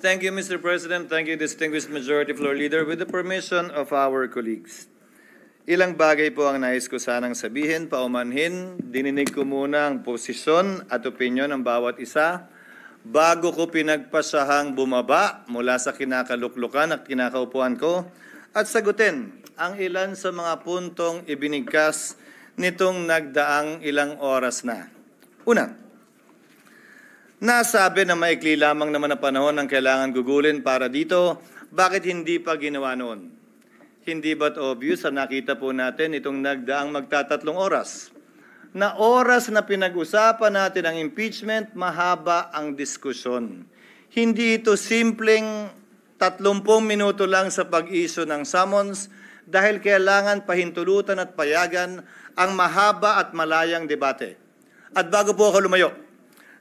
Thank you, Mr. President. Thank you, distinguished Majority Floor Leader. With the permission of our colleagues, ilang bagay po ang nais ko sanang sabihin, paumanhin. Dininig ko muna ang posisyon at opinyon ng bawat isa bago ko pinagpasahang bumaba mula sa kinakaluklukan at kinakaupuan ko at sagutin ang ilan sa mga puntong ibinigkas nitong nagdaang ilang oras na. Una, nasabi na maikli lamang naman ang panahon ang kailangan gugulin para dito, bakit hindi pa ginawa noon? Hindi ba't obvious na nakita po natin itong nagdaang magtatatlong oras? Na oras na pinag-usapan natin ang impeachment, mahaba ang diskusyon. Hindi ito simpleng 30 minuto lang sa pag-issue ng summons dahil kailangan pahintulutan at payagan ang mahaba at malayang debate. At bago po ako lumayo,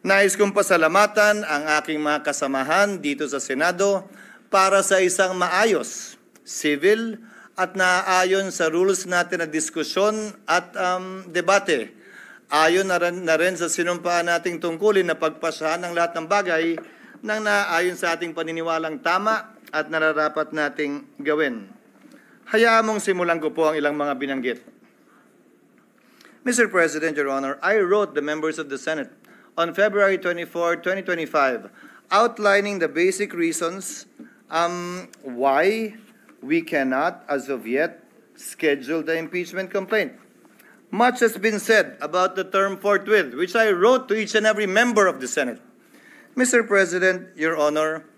nais kong pasalamatan ang aking mga kasamahan dito sa Senado para sa isang maayos, civil at naaayon sa rules natin na diskusyon at debate. Ayon na rin sa sinumpaan nating tungkulin na pagpasahan ng lahat ng bagay nang naaayon sa ating paniniwalang tama at nararapat nating gawin. Hayaan mong simulan ko po ang ilang mga binanggit. Mr. President, Your Honor, I wrote the members of the Senate on February 24, 2025, outlining the basic reasons why we cannot, as of yet, schedule the impeachment complaint. Much has been said about the term forthwith, which I wrote to each and every member of the Senate. Mr. President, Your Honor,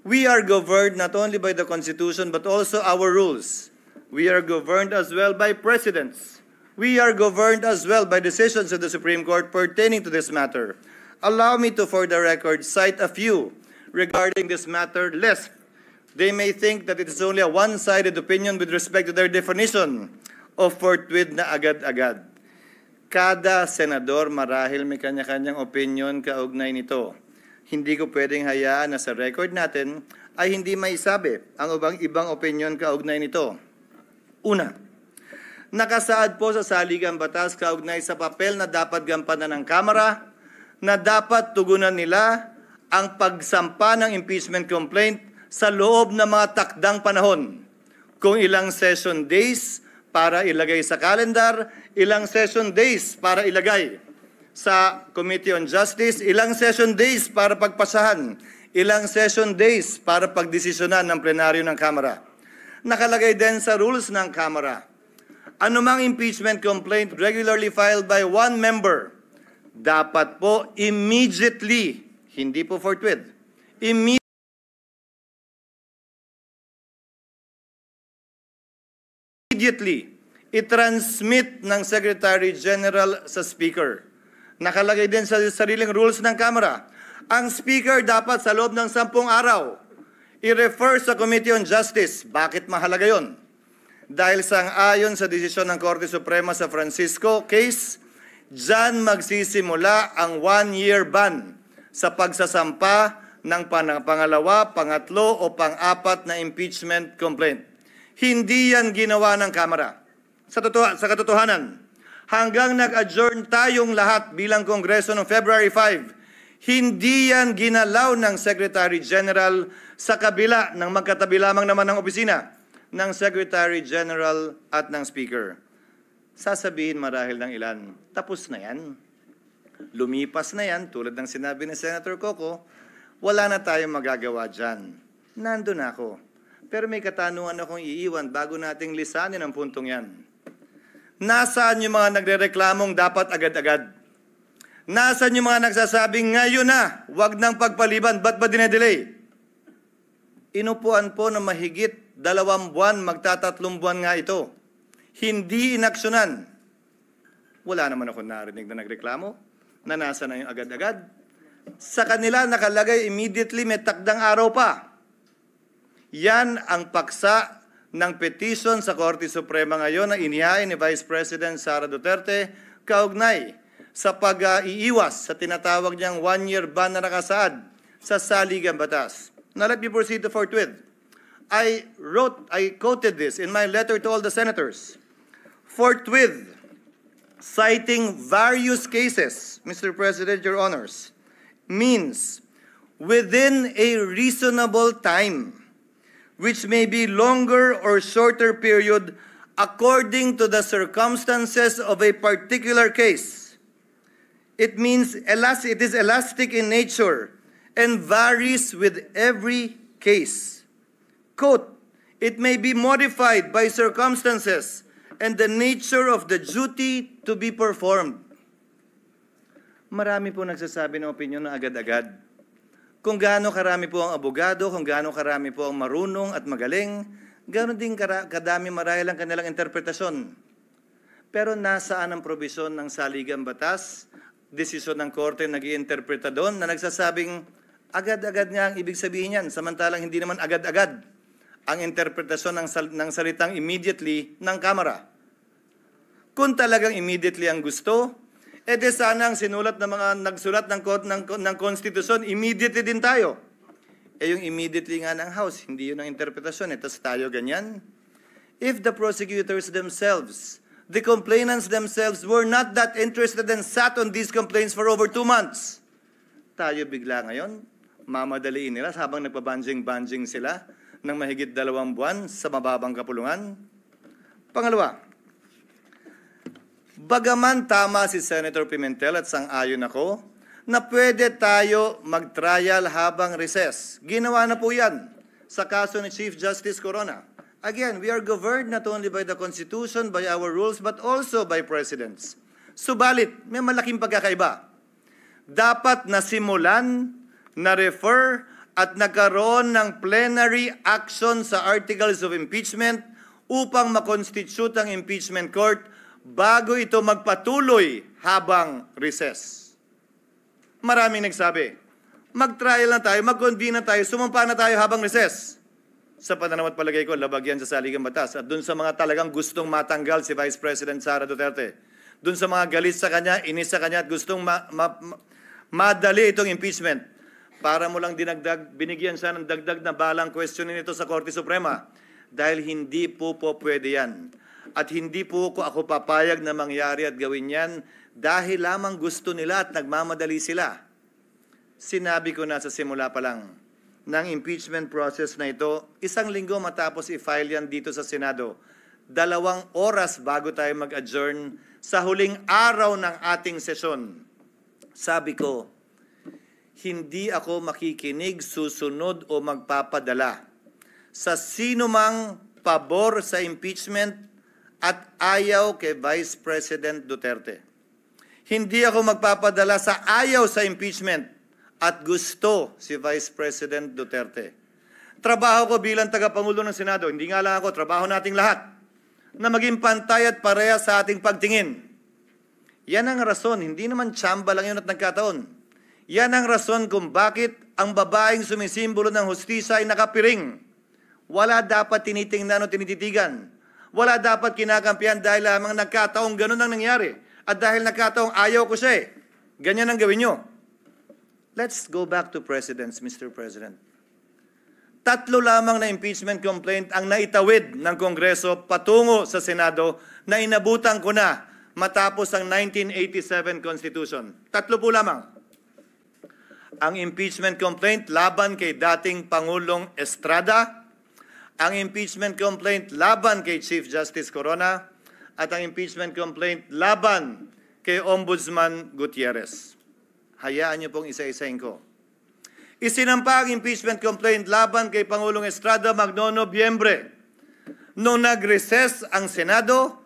we are governed not only by the Constitution but also our rules. We are governed as well by precedents. We are governed as well by decisions of the Supreme Court pertaining to this matter. Allow me to, for the record, cite a few regarding this matter, lest they may think that it is only a one-sided opinion with respect to their definition of forthwith na agad-agad. Kada senador marahil may kanya-kanyang opinion kaugnay nito. Hindi ko pwedeng hayaan na sa record natin ay hindi maisabi ang ibang opinion kaugnay nito. Una, nakasaad po sa saligang batas kaugnay sa papel na dapat gampanan ng Kamara na dapat tugunan nila ang pagsampa ng impeachment complaint sa loob ng mga takdang panahon. Kung ilang session days para ilagay sa calendar, ilang session days para ilagay sa Committee on Justice, ilang session days para pagpasahan, ilang session days para pagdesisyonan ng plenaryo ng Kamara. Nakalagay din sa rules ng Kamara, anumang impeachment complaint regularly filed by one member, dapat po immediately, hindi po forthwith, immediately i-transmit ng Secretary General sa Speaker. Nakalagay din sa sariling rules ng Kamara, ang Speaker dapat sa loob ng 10 araw i-refer sa Committee on Justice. Bakit mahalaga yon? Dahil sang-ayon sa desisyon ng Korte Suprema sa Francisco case, dyan magsisimula ang 1-year ban sa pagsasampa ng pangalawa, pangatlo o pang-apat na impeachment complaint. Hindi yan ginawa ng Kamara. Sa katotohanan, hanggang nag-adjourn tayong lahat bilang Kongreso noong February 5, hindi yan ginalaw ng Secretary General sa kabila ng magkatabi lamang naman ng opisina ng Secretary General at ng Speaker. Sasabihin marahil ng ilan, tapos na yan. Lumipas na yan, tulad ng sinabi ni Senator Coco, wala na tayong magagawa dyan. Nandun ako. Pero may katanungan akong iiwan bago nating lisanin ang puntong yan. Nasaan yung mga nagrereklamong dapat agad-agad? Nasaan yung mga nagsasabing ngayon na, wag nang pagpaliban, ba't ba dinedelay? Inupuan po na mahigit 2 buwan, magtatatlong buwan nga ito. Hindi inaksyonan. Wala naman ako narinig na nagreklamo na nasa na yung agad-agad. Sa kanila nakalagay immediately, may takdang araw pa. Yan ang paksa ng petition sa Korte Suprema ngayon na inihain ni Vice President Sara Duterte kaugnay sa pag-iiwas sa tinatawag niyang 1-year ban na nakasaad sa saligang batas. Now let me proceed to forthwith. I quoted this in my letter to all the senators. Forthwith, citing various cases, Mr. President, Your Honors, means within a reasonable time, which may be longer or shorter period according to the circumstances of a particular case. It means it is elastic in nature and varies with every case. Quote, it may be modified by circumstances and the nature of the duty to be performed. Marami po nagsasabi ng opinion na agad-agad. Kung gaano karami po ang abogado, kung gaano karami po ang marunong at magaling, ganoon din kadami marahil ang kanilang interpretasyon. Pero nasaan ang probisyon ng saligang batas, desisyon ng korte nag-iinterpreta doon na nagsasabing agad-agad nga ang ibig sabihin yan, samantalang hindi naman agad-agad ang interpretasyon ng salitang immediately ng Kamara. Kung talagang immediately ang gusto, edi sana ang sinulat ng mga nagsulat ng konstitusyon, immediately din tayo. Yung immediately nga ng House, hindi yun ang interpretasyon. Tapos tayo ganyan. If the prosecutors themselves, the complainants themselves were not that interested and sat on these complaints for over 2 months, tayo bigla ngayon, mamadaliin nila habang nagpabanjing-banjing sila ng mahigit 2 buwan sa mababang kapulungan. Pangalawa, bagaman tama si Senator Pimentel at sang-ayon ako na pwede tayo mag-trial habang recess. Ginawa na po yan sa kaso ni Chief Justice Corona. Again, we are governed not only by the Constitution, by our rules, but also by precedents. Subalit, may malaking pagkakaiba. Dapat nasimulan, na-refer, at nagkaroon ng plenary action sa articles of impeachment upang makonstitute ang impeachment court bago ito magpatuloy habang recess. Maraming nagsabi, mag-trial na tayo, mag-convene na tayo, sumampa na tayo habang recess. Sa pananaw at palagay ko, labag yan sa saligang batas. At dun sa mga talagang gustong matanggal si Vice President Sara Duterte, dun sa mga galit sa kanya, inis sa kanya at gustong madali itong impeachment, para mo lang dinagdag, binigyan siya ng dagdag na balang questionin ito sa Korte Suprema. Dahil hindi po pwede yan. At hindi po ako papayag na mangyari at gawin yan dahil lamang gusto nila at nagmamadali sila. Sinabi ko na sa simula pa lang ng impeachment process na ito, 1 linggo matapos i-file yan dito sa Senado, 2 oras bago tayo mag-adjourn sa huling araw ng ating sesyon. Sabi ko, hindi ako makikinig, susunod o magpapadala sa sino mang pabor sa impeachment at ayaw kay Vice President Duterte. Hindi ako magpapadala sa ayaw sa impeachment at gusto si Vice President Duterte. Trabaho ko bilang tagapangulo ng Senado, hindi nga lang ako, trabaho nating lahat, na maging pantay at pareha sa ating pagtingin. Yan ang rason, hindi naman tsamba lang yun at nagkataon. Yan ang rason kung bakit ang babaeng sumisimbolo ng hustisya ay nakapiring. Wala dapat tinitingnan o tinititigan. Wala dapat kinakampihan dahil lamang nagkataong ganun ang nangyari. At dahil nagkataong ayaw ko siya ganyan ang gawin nyo. Let's go back to precedents, Mr. President. 3 lamang na impeachment complaint ang naitawid ng Kongreso patungo sa Senado na inabutan ko na matapos ang 1987 Constitution. 3 po lamang. Ang impeachment complaint laban kay dating Pangulong Estrada, ang impeachment complaint laban kay Chief Justice Corona, at ang impeachment complaint laban kay Ombudsman Gutierrez. Hayaan niyo pong isa-isahin ko. Isinampa ang impeachment complaint laban kay Pangulong Estrada magno-Nobyembre. Nung nag-recess ang Senado,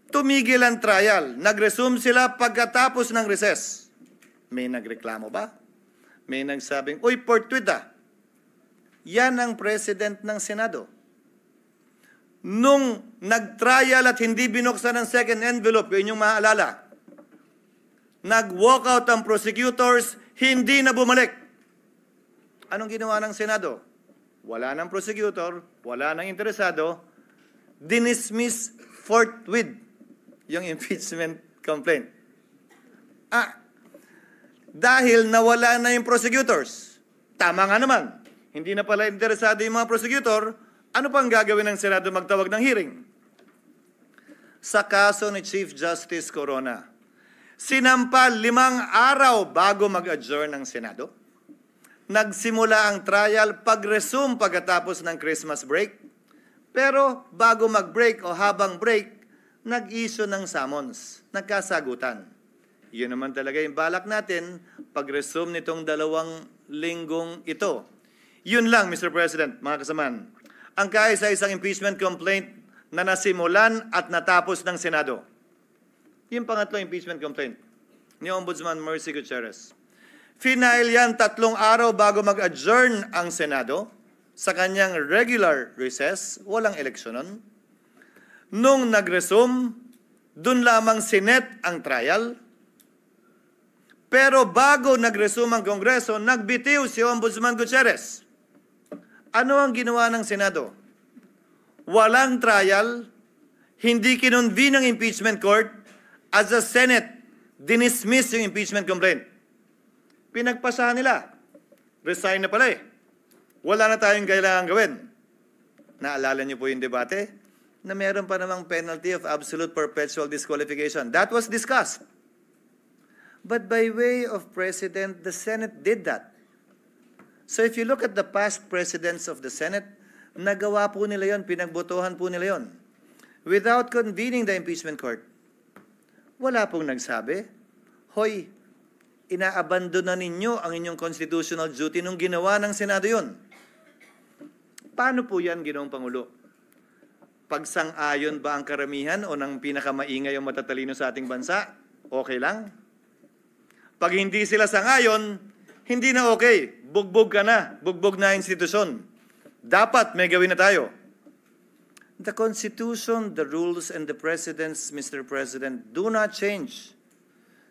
tumigil ang trial. Nag-resume sila pagkatapos ng recess. May nagreklamo ba? May nagsabing, uy, fortuit yan ang president ng Senado. Nung nag-trial at hindi binuksan ang second envelope, yun yung maaalala, nag-walkout ang prosecutors, hindi na bumalik. Anong ginawa ng Senado? Wala ng prosecutor, wala ng interesado, dinismiss forthwith yung impeachment complaint. Dahil nawala na yung prosecutors. Tama nga naman. Hindi na pala interesado yung mga prosecutor. Ano pang gagawin ng Senado magtawag ng hearing? Sa kaso ni Chief Justice Corona, sinampa 5 araw bago mag-adjourn ng Senado. nagsimula ang trial pag-resume pagkatapos ng Christmas break. Pero bago mag-break o habang break, nag-issue ng summons, nagkasagutan. Yun naman talaga yung balak natin pag-resume nitong 2 linggong ito. Yun lang, Mr. President, mga kasamaan. Ang kaisa-isang impeachment complaint na nasimulan at natapos ng Senado. Yung pangatlong impeachment complaint ni Ombudsman Mercy Gutierrez. Final yan 3 araw bago mag-adjourn ang Senado sa kanyang regular recess, walang eleksyon nun. Nung nag-resume, dun lamang sinet ang trial. Pero bago nag-resume ang Kongreso, nagbitiw si Ombudsman Gutierrez. Ano ang ginawa ng Senado? Walang trial, hindi kinonvene ang impeachment court, as the Senate dinismiss yung impeachment complaint. Pinagpasahan nila. Resign na pala eh. Wala na tayong kailangan gawin. Naalala niyo po yung debate? Na meron pa namang penalty of absolute perpetual disqualification. That was discussed. But by way of precedent, the Senate did that. So if you look at the past presidents of the Senate, nagawa po nila yon, pinagbotohan po nila yon. Without convening the impeachment court. Wala pong nagsabi, hoy, inaabandon na ninyo ang inyong constitutional duty nung ginawa ng Senado yon. Paano po yan, Ginoong Pangulo? Pagsang-ayon ba ang karamihan o ng pinakamaingay o matatalino sa ating bansa? Okay lang? Pag hindi sila sang-ayon, hindi na okay. Bugbog ka na. Bugbog na institusyon. Dapat may gawin na tayo. The Constitution, the rules, and the precedents, Mr. President, do not change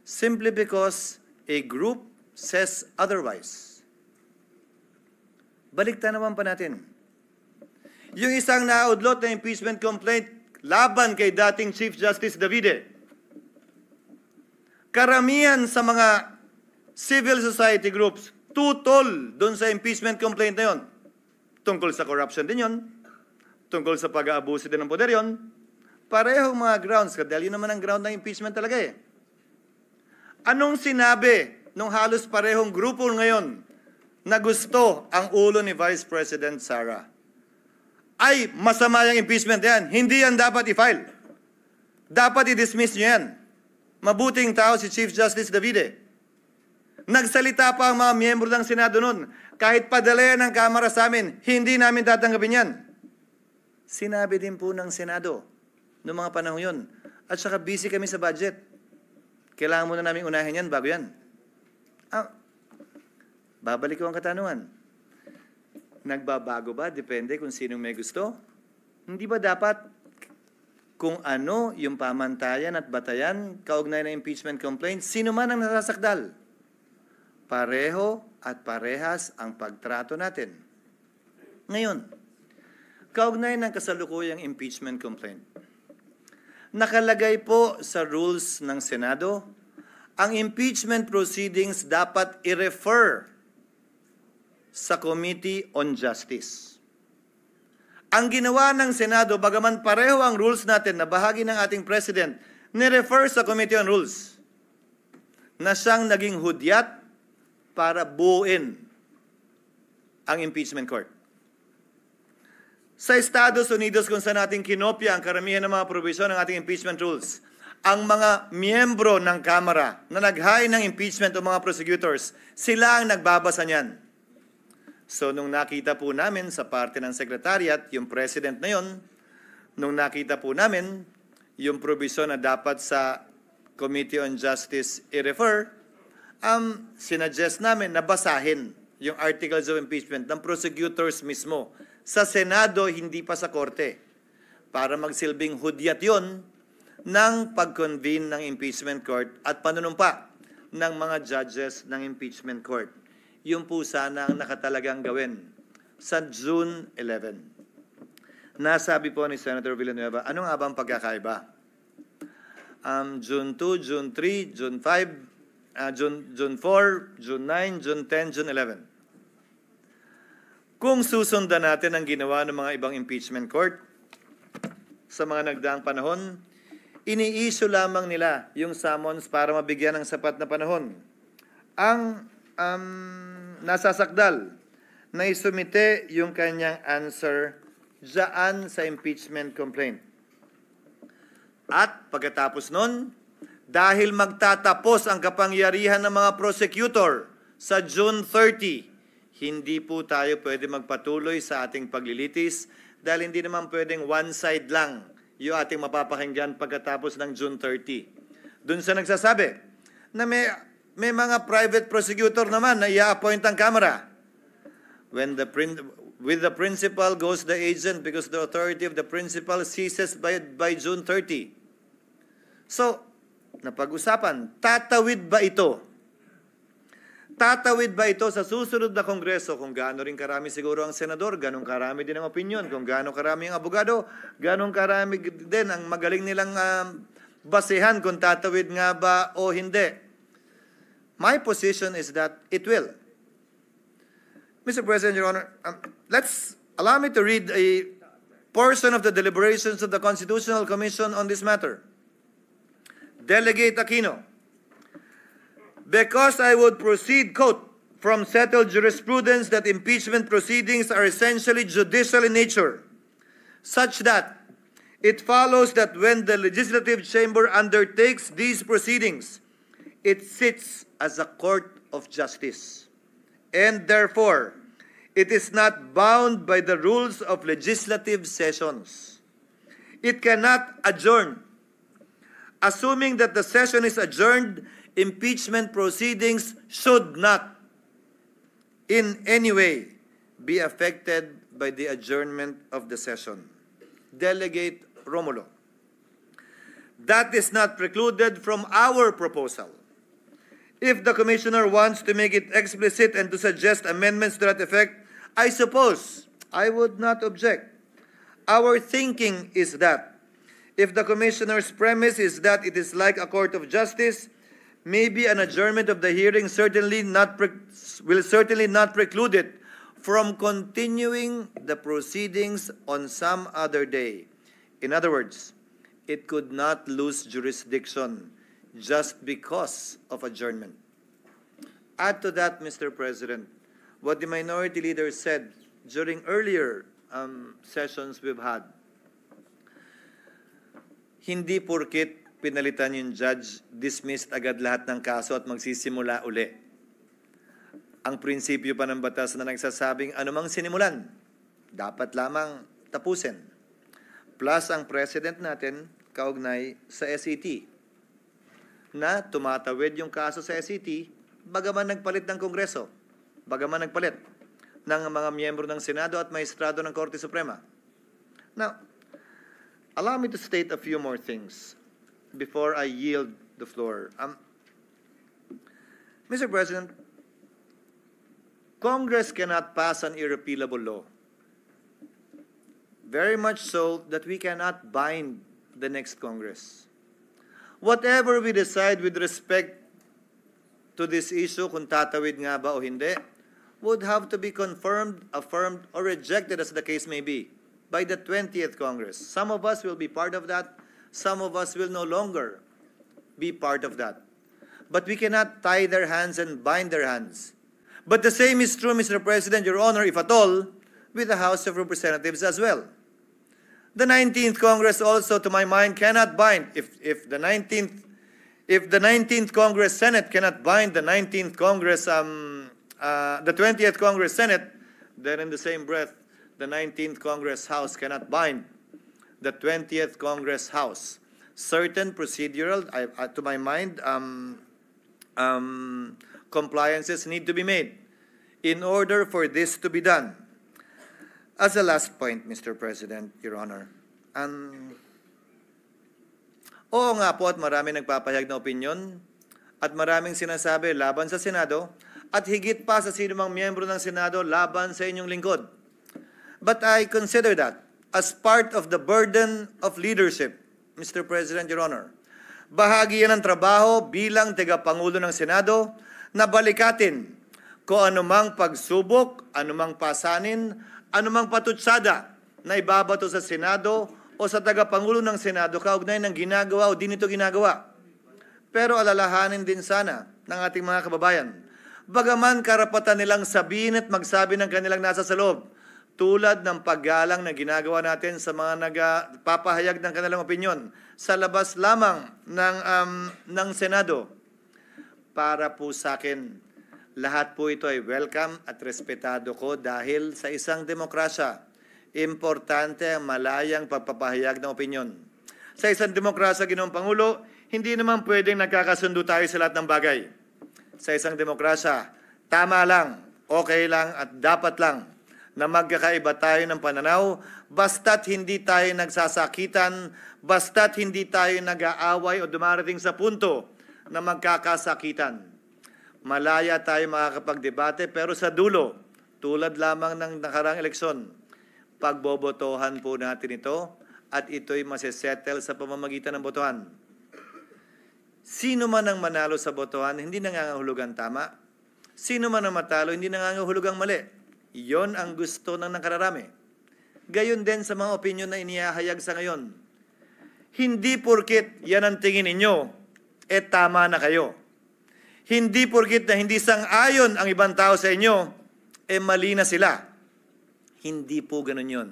simply because a group says otherwise. Baliktan naman pa natin. Yung isang naudlot na impeachment complaint laban kay dating Chief Justice Davide. Karamihan sa mga civil society groups tutol doon sa impeachment complaint na yon. Tungkol sa corruption din yon. Tungkol sa pag-aabuso din ng poder yon. Parehong mga grounds. Dahil yun naman ang ground ng impeachment talaga eh. Anong sinabi nung halos parehong grupo ngayon na gusto ang ulo ni Vice President Sara? Ay, masama yung impeachment yan. Hindi yan dapat i-file. Dapat i-dismiss nyo yan. Mabuting tao si Chief Justice Davide. Nagsalita pa ang mga miyembro ng Senado noon. Kahit padala yan ng Kamara sa amin, hindi namin tatanggapin yan. Sinabi din po ng Senado noong mga panahon yun. At saka busy kami sa budget. Kailangan muna namin unahin yan bago yan. Babalik ko ang katanungan. Nagbabago ba? Depende kung sinong may gusto. Hindi ba dapat kung ano yung pamantayan at batayan kaugnay ng impeachment complaint, sino man ang nasasakdal? Pareho at parehas ang pagtrato natin. Ngayon, kaugnay ng kasalukuyang impeachment complaint, nakalagay po sa rules ng Senado, ang impeachment proceedings dapat i-refer sa Committee on Justice. Ang ginawa ng Senado, bagaman pareho ang rules natin na bahagi ng ating President, ni-refer sa Committee on Rules na siyang naging hudyat para buuin ang impeachment court. Sa Estados Unidos, kung saan natin kinopya ang karamihan ng mga provision ng ating impeachment rules, ang mga miyembro ng Kamara na nag-hire ng impeachment o mga prosecutors, sila ang nagbabasa niyan. So, nung nakita po namin sa parte ng Secretariat, yung President na yon, nung nakita po namin yung provision na dapat sa Committee on Justice i-refer, sinuggest namin na basahin yung articles of impeachment ng prosecutors mismo. Sa Senado, hindi pa sa Korte. Para magsilbing hudyat yon ng pag-convene ng impeachment court at panunumpa ng mga judges ng impeachment court. Yung po sana ang nakatalagang gawin sa June 11. Nasabi po ni Senator Villanueva, ano nga ba ang pagkakaiba? June 2, June 3, June 5, June 4, June 9, June 10, June 11. Kung susundan natin ang ginawa ng mga ibang impeachment court sa mga nagdaang panahon, ini-issue lamang nila yung summons para mabigyan ng sapat na panahon. Ang nasasakdal na isumite yung kanyang answer dyan sa impeachment complaint. At pagkatapos nun, dahil magtatapos ang kapangyarihan ng mga prosecutor sa June 30, hindi po tayo pwede magpatuloy sa ating paglilitis dahil hindi naman pwedeng one side lang yung ating mapapakinggan pagkatapos ng June 30. Doon sa nagsasabi na may mga private prosecutor naman na i-appoint ang Kamara. With the principal goes the agent because the authority of the principal ceases by June 30. So, napag-usapan, tatawid ba ito? Tatawid ba ito sa susunod na Kongreso? Kung gaano rin karami siguro ang senador, ganong karami din ang opinion. Kung gaano karami ang abogado, ganong karami din ang magaling nilang basehan kung tatawid nga ba o hindi. My position is that it will. Mr. President, Your Honor, allow me to read a portion of the deliberations of the Constitutional Commission on this matter. Delegate Aquino, because I would proceed, quote, from settled jurisprudence that impeachment proceedings are essentially judicial in nature, such that it follows that when the legislative chamber undertakes these proceedings, it sits as a court of justice, and therefore, it is not bound by the rules of legislative sessions. It cannot adjourn. Assuming that the session is adjourned, impeachment proceedings should not in any way be affected by the adjournment of the session. Delegate Romulo. That is not precluded from our proposal. If the Commissioner wants to make it explicit and to suggest amendments to that effect, I suppose I would not object. Our thinking is that if the Commissioner's premise is that it is like a court of justice, maybe an adjournment of the hearing will certainly not preclude it from continuing the proceedings on some other day. In other words, it could not lose jurisdiction just because of adjournment. Add to that, Mr. President, what the minority leader said during earlier sessions we've had. Hindi porkit pinalitan yung judge, dismissed agad lahat ng kaso at magsisimula uli. Ang prinsipyo pa ng batas na nagsasabing anumang sinimulan, dapat lamang tapusin. Plus ang president natin, kaugnay sa SET, na tumatawid yung kaso sa SET, bagaman nagpalit ng Kongreso, bagaman nagpalit ng mga miyembro ng Senado at maestrado ng Korte Suprema. Now, allow me to state a few more things before I yield the floor. Mr. President, Congress cannot pass an irrepealable law. Very much so that we cannot bind the next Congress. Whatever we decide with respect to this issue, kung tatawid nga ba o hindi, would have to be confirmed, affirmed, or rejected as the case may be by the 20th Congress. Some of us will be part of that. Some of us will no longer be part of that. But we cannot tie their hands and bind their hands. But the same is true, Mr. President, Your Honor, if at all, with the House of Representatives as well. The 19th Congress also, to my mind, cannot bind. If the 19th Congress Senate cannot bind the 19th Congress, the 20th Congress Senate, then in the same breath, the 19th Congress House cannot bind the 20th Congress House. Certain procedural, to my mind, compliances need to be made in order for this to be done. As a last point, Mr. President, Your Honor, oo nga po at marami nagpapahayag na opinyon at maraming sinasabi laban sa Senado at higit pa sa sino mang miyembro ng Senado laban sa inyong lingkod. But I consider that as part of the burden of leadership, Mr. President, Your Honor. Bahagi yan ng trabaho bilang tagapangulo ng Senado na balikatin kung anumang pagsubok, anumang pasanin, anumang patutsada na ibabato sa Senado o sa tagapangulo ng Senado kaugnay ng ginagawa o di nito ginagawa. Pero alalahanin din sana ng ating mga kababayan, Bagaman karapatan nilang sabihin at magsabi ng kanilang nasa sa loob, tulad ng paggalang na ginagawa natin sa mga nagpapahayag ng kanilang opinyon sa labas lamang ng Senado. Para po sa akin, lahat po ito ay welcome at respetado ko dahil sa isang demokrasya, importante ang malayang pagpapahayag ng opinyon. Sa isang demokrasya, Ginoong Pangulo, hindi naman pwedeng nagkakasundo tayo sa lahat ng bagay. Sa isang demokrasya, tama lang, okay lang at dapat lang na magkakaiba tayo ng pananaw basta't hindi tayo nagsasakitan, basta't hindi tayo nag-aaway o dumarating sa punto na magkakasakitan. Malaya tayo makakapagdebate pero sa dulo, tulad lamang ng nakarang eleksyon, pagbobotohan po natin ito at ito'y masesettle sa pamamagitan ng botohan. Sino man ang manalo sa botohan, hindi nangangahulugang tama. Sino man ang matalo, hindi nangangahulugang mali. Iyon ang gusto ng nakararami. Gayon din sa mga opinyon na inihahayag sa ngayon. Hindi porkit yan ang tingin ninyo, tama na kayo. Hindi porkit na hindi sang-ayon ang ibang tao sa inyo, mali na sila. Hindi po ganun yun.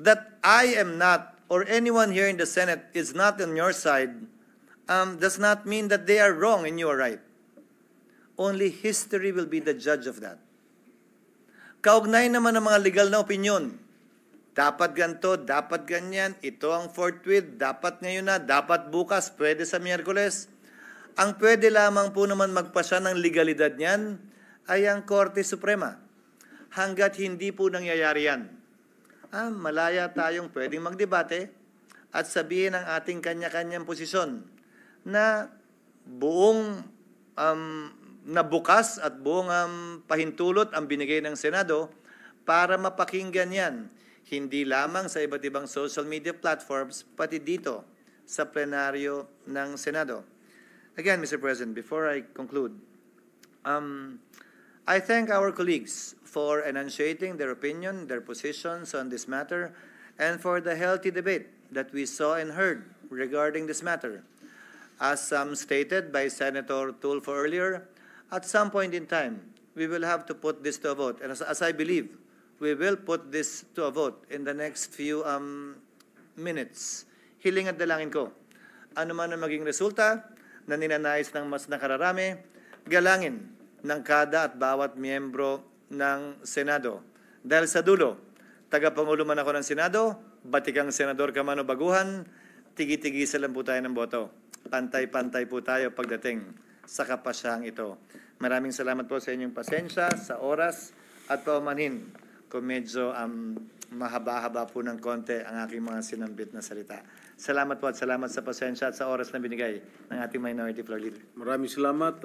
That I am not, or anyone here in the Senate is not on your side, does not mean that they are wrong and you are right. Only history will be the judge of that. Kaugnay naman ng mga legal na opinyon, dapat ganito, dapat ganyan, ito ang forthwith, dapat ngayon na, dapat bukas, pwede sa Miyerkules. Ang pwede lamang po naman magpasya ng legalidad niyan ay ang Korte Suprema. Hanggat hindi po nangyayari yan, malaya tayong pwedeng magdebate at sabihin ang ating kanya-kanyang posisyon na buong na bukas at buong pahintulot ang binigay ng Senado para mapakinggan yan. Hindi lamang sa iba't ibang social media platforms, pati dito sa plenaryo ng Senado. Again, Mr. President, before I conclude, I thank our colleagues for enunciating their opinion, their positions on this matter, and for the healthy debate that we saw and heard regarding this matter. As stated by Senator Tulfo earlier, at some point in time, we will have to put this to a vote. And as I believe, we will put this to a vote in the next few minutes. Hiling at dalangin ko, ano man ang maging resulta na ninanais ng mas nakararami, galangin ng kada at bawat miyembro ng Senado. Dahil sa dulo, tagapangulo man ako ng Senado, batikang senador ka man o baguhan, tigi-tigisa lang po tayo ng boto. Pantay-pantay po tayo pagdating sa kapasyang ito. Maraming salamat po sa inyong pasensya, sa oras at paumanhin kung medyo mahaba-haba po ng konti ang aking mga sinambit na salita. Salamat po at salamat sa pasensya at sa oras na binigay ng ating Minority Floor Leader. Maraming salamat.